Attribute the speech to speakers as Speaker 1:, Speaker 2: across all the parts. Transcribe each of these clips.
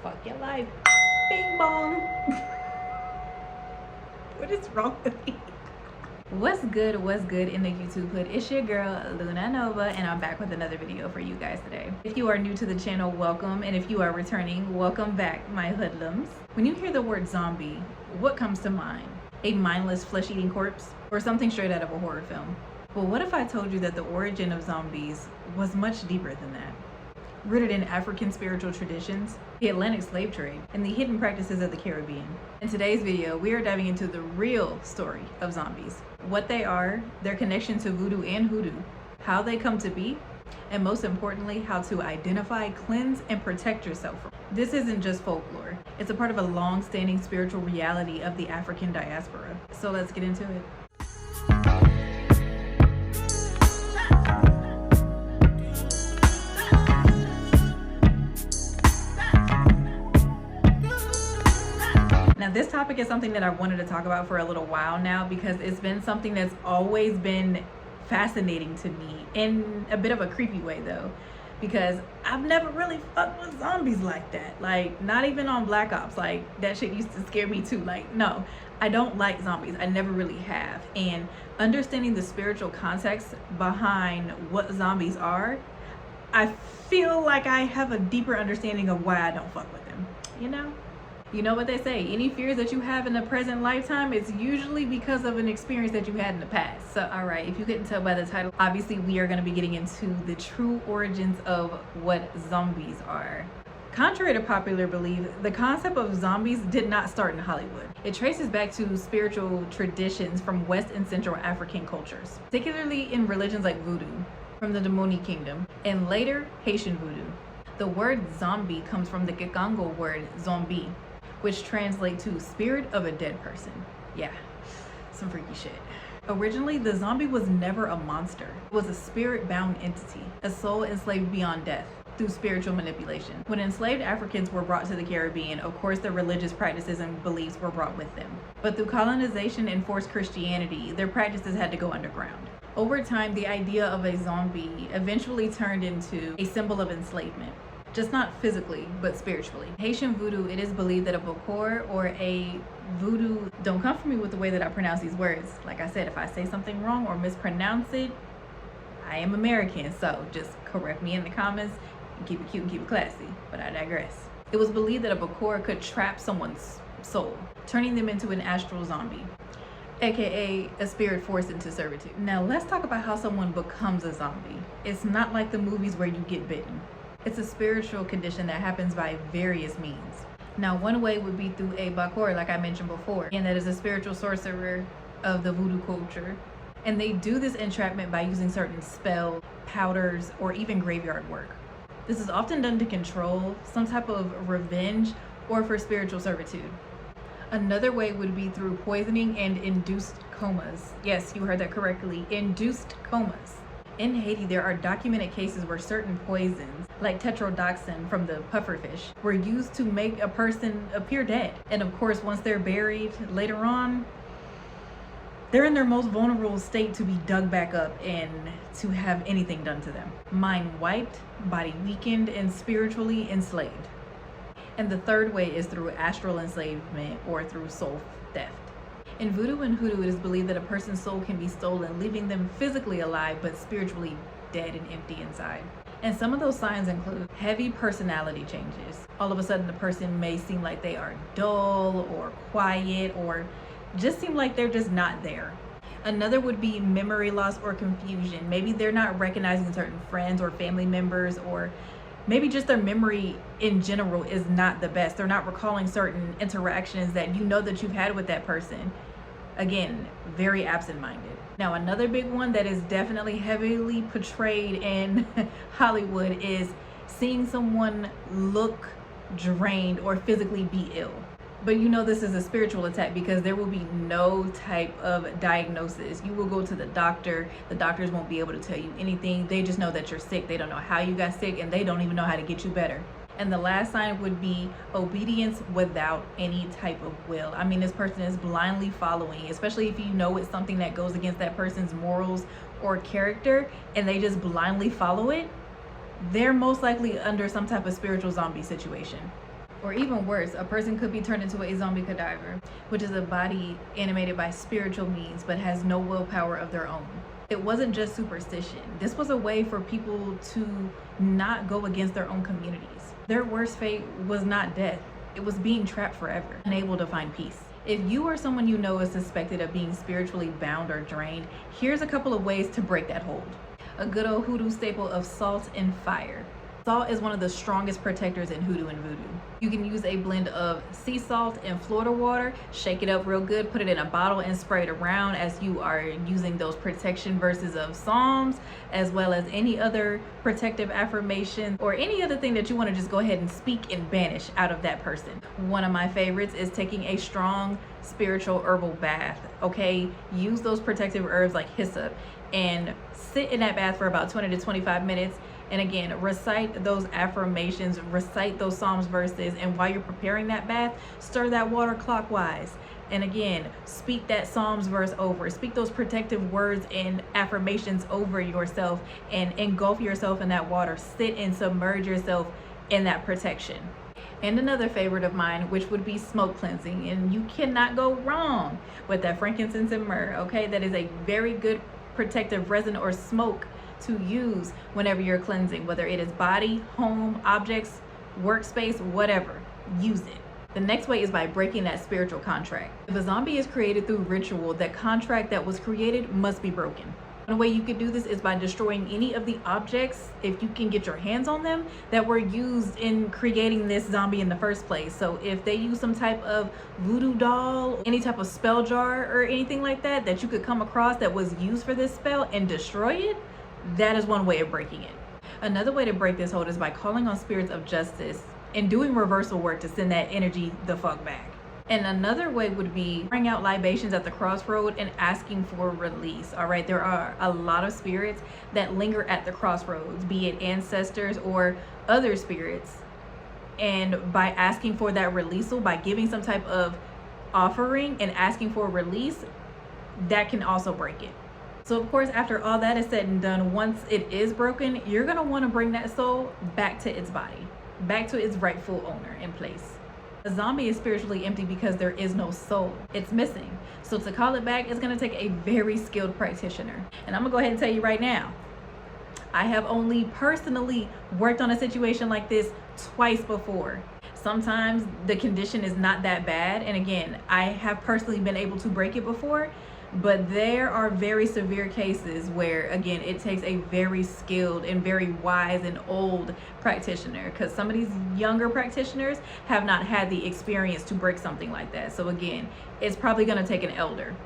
Speaker 1: Fuck your life. Bing bong. What is wrong with me? What's good in the YouTube hood? It's your girl Luna Nova, and I'm back with another video for you guys today. If you are new to the channel, welcome, and if you are returning, welcome back, my hoodlums. When you hear the word zombie, what comes to mind? A mindless flesh-eating corpse, or something straight out of a horror film? But what if I told you that the origin of zombies was much deeper than that? Rooted in African spiritual traditions, the Atlantic slave trade, and the hidden practices of the Caribbean. In today's video, we are diving into the real story of zombies, what they are, their connection to voodoo and hoodoo, how they come to be, and most importantly, how to identify, cleanse, and protect yourself from. This isn't just folklore. It's a part of a long-standing spiritual reality of the African diaspora. So let's get into it. Now, this topic is something that I wanted to talk about for a little while now because it's been something that's always been fascinating to me in a bit of a creepy way though, because I've never really fucked with zombies like that. Like, not even on Black Ops. Like, that shit used to scare me too. Like, no, I don't like zombies. I never really have. And understanding the spiritual context behind what zombies are, I feel like I have a deeper understanding of why I don't fuck with them, you know? You know what they say, any fears that you have in the present lifetime, it's usually because of an experience that you had in the past. So, all right, if you couldn't tell by the title, obviously we are going to be getting into the true origins of what zombies are. Contrary to popular belief, the concept of zombies did not start in Hollywood. It traces back to spiritual traditions from West and Central African cultures, particularly in religions like Voodoo, from the Demoni Kingdom, and later Haitian Voodoo. The word zombie comes from the Kikongo word zombi, which translates to spirit of a dead person. Yeah, some freaky shit. Originally, the zombie was never a monster. It was a spirit-bound entity, a soul enslaved beyond death through spiritual manipulation. When enslaved Africans were brought to the Caribbean, of course their religious practices and beliefs were brought with them. But through colonization and forced Christianity, their practices had to go underground. Over time, the idea of a zombie eventually turned into a symbol of enslavement. Just not physically, but spiritually. Haitian voodoo, it is believed that a Bokor or a voodoo, don't come for me with the way that I pronounce these words. Like I said, if I say something wrong or mispronounce it, I am American, so just correct me in the comments and keep it cute and keep it classy, but I digress. It was believed that a Bokor could trap someone's soul, turning them into an astral zombie, aka a spirit forced into servitude. Now let's talk about how someone becomes a zombie. It's not like the movies where you get bitten. It's a spiritual condition that happens by various means. Now, one way would be through a Bokor, like I mentioned before, and that is a spiritual sorcerer of the voodoo culture. And they do this entrapment by using certain spells, powders, or even graveyard work. This is often done to control, some type of revenge, or for spiritual servitude. Another way would be through poisoning and induced comas. Yes, you heard that correctly, induced comas. In Haiti, there are documented cases where certain poisons, like tetrodotoxin from the pufferfish, were used to make a person appear dead. And of course, once they're buried later on, they're in their most vulnerable state to be dug back up and to have anything done to them. Mind wiped, body weakened, and spiritually enslaved. And the third way is through astral enslavement or through soul theft. In Voodoo and Hoodoo, it is believed that a person's soul can be stolen, leaving them physically alive but spiritually dead and empty inside. And some of those signs include heavy personality changes. All of a sudden, the person may seem like they are dull or quiet or just seem like they're just not there. Another would be memory loss or confusion. Maybe they're not recognizing certain friends or family members, or maybe just their memory in general is not the best. They're not recalling certain interactions that you know that you've had with that person. Again, very absent-minded. Now, another big one that is definitely heavily portrayed in Hollywood is seeing someone look drained or physically be ill. But you know this is a spiritual attack because there will be no type of diagnosis. You will go to the doctor. The doctors won't be able to tell you anything. They just know that you're sick. They don't know how you got sick, and they don't even know how to get you better. And the last sign would be obedience without any type of will. I mean, this person is blindly following, especially if you know it's something that goes against that person's morals or character, and they just blindly follow it. They're most likely under some type of spiritual zombie situation. Or even worse, a person could be turned into a zombie cadaver, which is a body animated by spiritual means but has no willpower of their own. It wasn't just superstition. This was a way for people to not go against their own communities. Their worst fate was not death. It was being trapped forever, unable to find peace. If you or someone you know is suspected of being spiritually bound or drained, here's a couple of ways to break that hold. A good old hoodoo staple of salt and fire. Salt is one of the strongest protectors in hoodoo and voodoo. You can use a blend of sea salt and Florida water, shake it up real good, put it in a bottle and spray it around as you are using those protection verses of Psalms, as well as any other protective affirmation or any other thing that you want to just go ahead and speak and banish out of that person. One of my favorites is taking a strong spiritual herbal bath, okay? Use those protective herbs like hyssop and sit in that bath for about 20 to 25 minutes. And again, recite those affirmations, recite those Psalms verses, and while you're preparing that bath, stir that water clockwise. And again, speak that Psalms verse over. Speak those protective words and affirmations over yourself and engulf yourself in that water. Sit and submerge yourself in that protection. And another favorite of mine, which would be smoke cleansing. And you cannot go wrong with that frankincense and myrrh, okay? That is a very good protective resin or smoke to use whenever you're cleansing, whether it is body, home, objects, workspace, whatever. Use it. The next way is by breaking that spiritual contract. If a zombie is created through ritual, that contract that was created must be broken. One way you could do this is by destroying any of the objects, if you can get your hands on them, that were used in creating this zombie in the first place. So if they use some type of voodoo doll, any type of spell jar or anything like that that you could come across that was used for this spell and destroy it, that is one way of breaking it. Another way to break this hold is by calling on spirits of justice and doing reversal work to send that energy the fuck back. And another way would be pouring out libations at the crossroad and asking for release. All right, there are a lot of spirits that linger at the crossroads, be it ancestors or other spirits. And by asking for that release, by giving some type of offering and asking for release, that can also break it. So of course, after all that is said and done, once it is broken, you're gonna wanna bring that soul back to its body, back to its rightful owner in place. A zombie is spiritually empty because there is no soul. It's missing. So to call it back, it's gonna take a very skilled practitioner. And I'm gonna go ahead and tell you right now, I have only personally worked on a situation like this twice before. Sometimes the condition is not that bad. And again, I have personally been able to break it before. But there are very severe cases where, again, it takes a very skilled and very wise and old practitioner, because some of these younger practitioners have not had the experience to break something like that. So again, it's probably going to take an elder,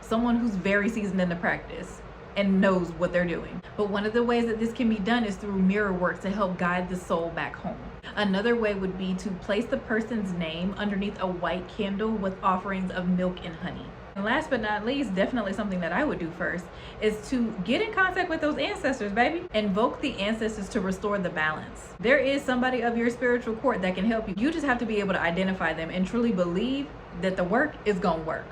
Speaker 1: someone who's very seasoned in the practice and knows what they're doing. But one of the ways that this can be done is through mirror work to help guide the soul back home. Another way would be to place the person's name underneath a white candle with offerings of milk and honey. And last but not least, definitely something that I would do first, is to get in contact with those ancestors, baby. Invoke the ancestors to restore the balance. There is somebody of your spiritual court that can help you. You just have to be able to identify them and truly believe that the work is gonna work.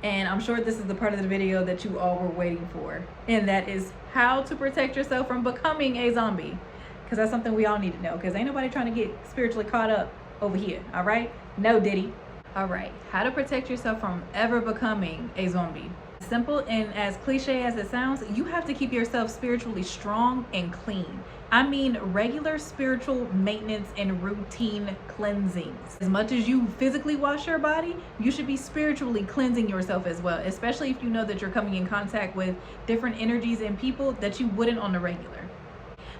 Speaker 1: And I'm sure this is the part of the video that you all were waiting for, and that is how to protect yourself from becoming a zombie. Because that's something we all need to know, because ain't nobody trying to get spiritually caught up over here, all right? No diddy. All right, how to protect yourself from ever becoming a zombie. Simple and as cliche as it sounds, you have to keep yourself spiritually strong and clean. I mean regular spiritual maintenance and routine cleansings. As much as you physically wash your body, you should be spiritually cleansing yourself as well, especially if you know that you're coming in contact with different energies and people that you wouldn't on the regular.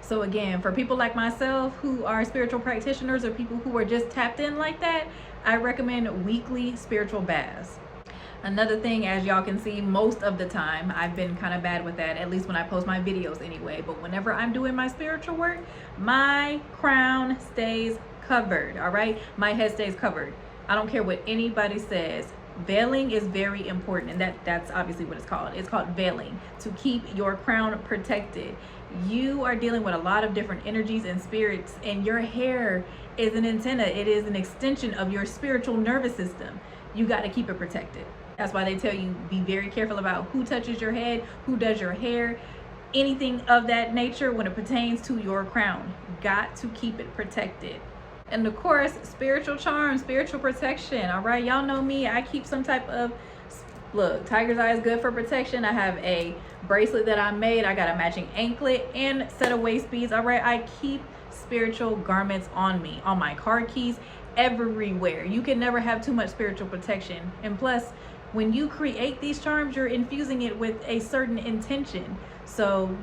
Speaker 1: So again, for people like myself who are spiritual practitioners or people who are just tapped in like that, I recommend weekly spiritual baths. Another thing, as y'all can see, most of the time, I've been kind of bad with that, at least when I post my videos anyway, but whenever I'm doing my spiritual work, my crown stays covered, all right? My head stays covered. I don't care what anybody says. Veiling is very important, and that's obviously what it's called. It's called veiling, to keep your crown protected. You are dealing with a lot of different energies and spirits, and your hair is an antenna. It is an extension of your spiritual nervous system. You got to keep it protected. That's why they tell you be very careful about who touches your head, who does your hair, anything of that nature when it pertains to your crown. Got to keep it protected. And of course, spiritual charm, spiritual protection. All right, y'all know me. I keep some type of, look, tiger's eye is good for protection. I have a bracelet that I made. I got a matching anklet and set of waist beads. All right, I keep spiritual garments on me, on my car keys, everywhere. You can never have too much spiritual protection. And plus, when you create these charms, you're infusing it with a certain intention. So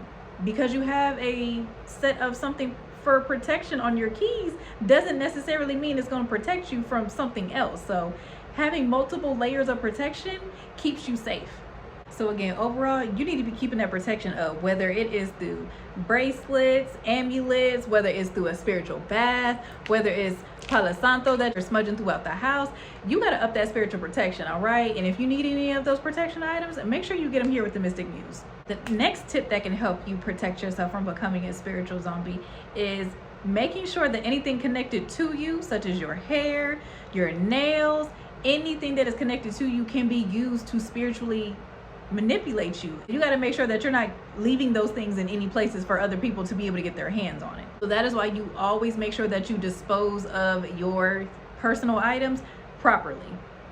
Speaker 1: because you have a set of something for protection on your keys doesn't necessarily mean it's going to protect you from something else. So having multiple layers of protection keeps you safe. So again, overall, you need to be keeping that protection up, whether it is through bracelets, amulets, whether it's through a spiritual bath, whether it's Palo Santo that you're smudging throughout the house. You got to up that spiritual protection, all right? And if you need any of those protection items, make sure you get them here with the Mystic Muse. The next tip that can help you protect yourself from becoming a spiritual zombie is making sure that anything connected to you, such as your hair, your nails, anything that is connected to you can be used to spiritually manipulate you. You got to make sure that you're not leaving those things in any places for other people to be able to get their hands on it. So that is why you always make sure that you dispose of your personal items properly.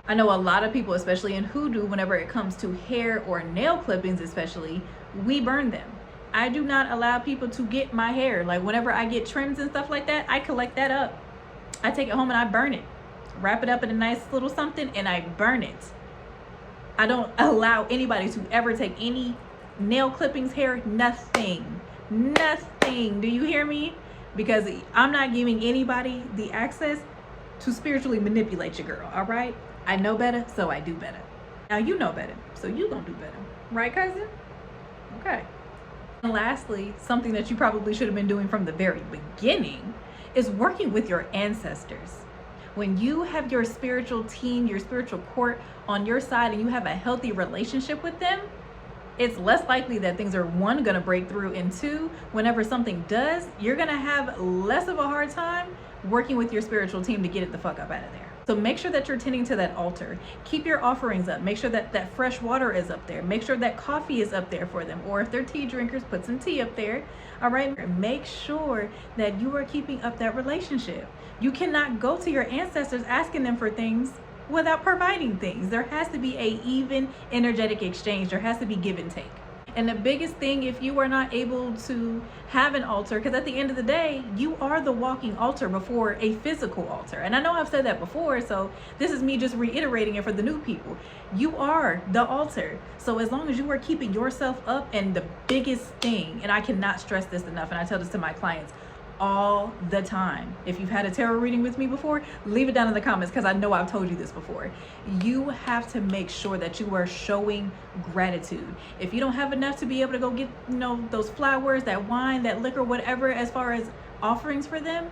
Speaker 1: I know a lot of people, especially in Hoodoo, whenever it comes to hair or nail clippings especially, we burn them. I do not allow people to get my hair. Like whenever I get trims and stuff like that, I collect that up. I take it home and I burn it. Wrap it up in a nice little something and I burn it. I don't allow anybody to ever take any nail clippings, hair, nothing. Nothing. Do you hear me? Because I'm not giving anybody the access to spiritually manipulate your girl, all right? I know better, so I do better. Now you know better, so you gonna do better. Right, cousin? Okay. And lastly, something that you probably should have been doing from the very beginning is working with your ancestors. When you have your spiritual team, your spiritual court on your side and you have a healthy relationship with them, it's less likely that things are, one, gonna break through, and two, whenever something does, you're gonna have less of a hard time working with your spiritual team to get it the fuck up out of there. So make sure that you're tending to that altar. Keep your offerings up. Make sure that that fresh water is up there. Make sure that coffee is up there for them. Or if they're tea drinkers, put some tea up there. All right. Make sure that you are keeping up that relationship. You cannot go to your ancestors asking them for things without providing things. There has to be a even energetic exchange. There has to be give and take. And the biggest thing, if you are not able to have an altar, because at the end of the day, you are the walking altar before a physical altar. And I know I've said that before, so this is me just reiterating it for the new people. You are the altar. So as long as you are keeping yourself up, and the biggest thing, and I cannot stress this enough, and I tell this to my clients all the time. If you've had a tarot reading with me before, leave it down in the comments, because I know I've told you this before. You have to make sure that you are showing gratitude. If you don't have enough to be able to go get, those flowers, that wine, that liquor, whatever, as far as offerings for them,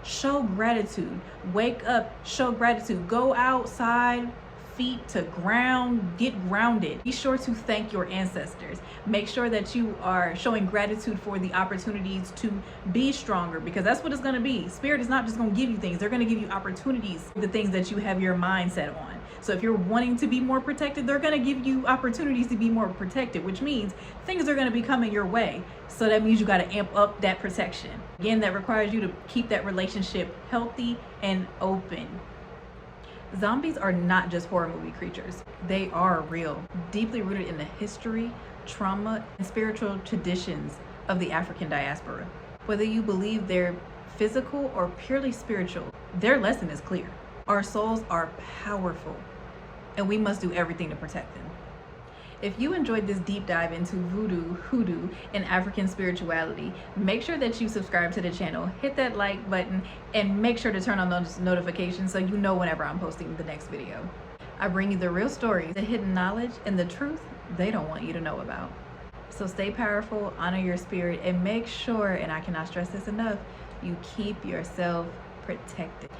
Speaker 1: show gratitude. Wake up, show gratitude. Go outside, feet to ground, get grounded. Be sure to thank your ancestors. Make sure that you are showing gratitude for the opportunities to be stronger, because that's what it's going to be. Spirit is not just going to give you things. They're going to give you opportunities, the things that you have your mindset on. So if you're wanting to be more protected, they're going to give you opportunities to be more protected, which means things are going to be coming your way. So that means you got to amp up that protection. Again, that requires you to keep that relationship healthy and open. Zombies are not just horror movie creatures. They are real, deeply rooted in the history, trauma, and spiritual traditions of the African diaspora. Whether you believe they're physical or purely spiritual, their lesson is clear. Our souls are powerful, and we must do everything to protect them. If you enjoyed this deep dive into voodoo, hoodoo, and African spirituality, make sure that you subscribe to the channel, hit that like button, and make sure to turn on those notifications so you know whenever I'm posting the next video. I bring you the real stories, the hidden knowledge, and the truth they don't want you to know about. So stay powerful, honor your spirit, and make sure, and I cannot stress this enough, you keep yourself protected.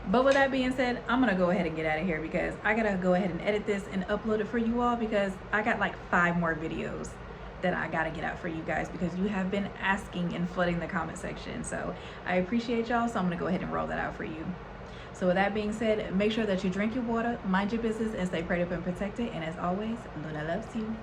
Speaker 1: But with that being said, I'm gonna go ahead and get out of here, because I gotta go ahead and edit this and upload it for you all, because I got like 5 more videos that I gotta get out for you guys, because you have been asking and flooding the comment section. So I appreciate y'all, so I'm gonna go ahead and roll that out for you. So with that being said, make sure that you drink your water, mind your business, and stay prayed up and protected. And as always, Luna loves you.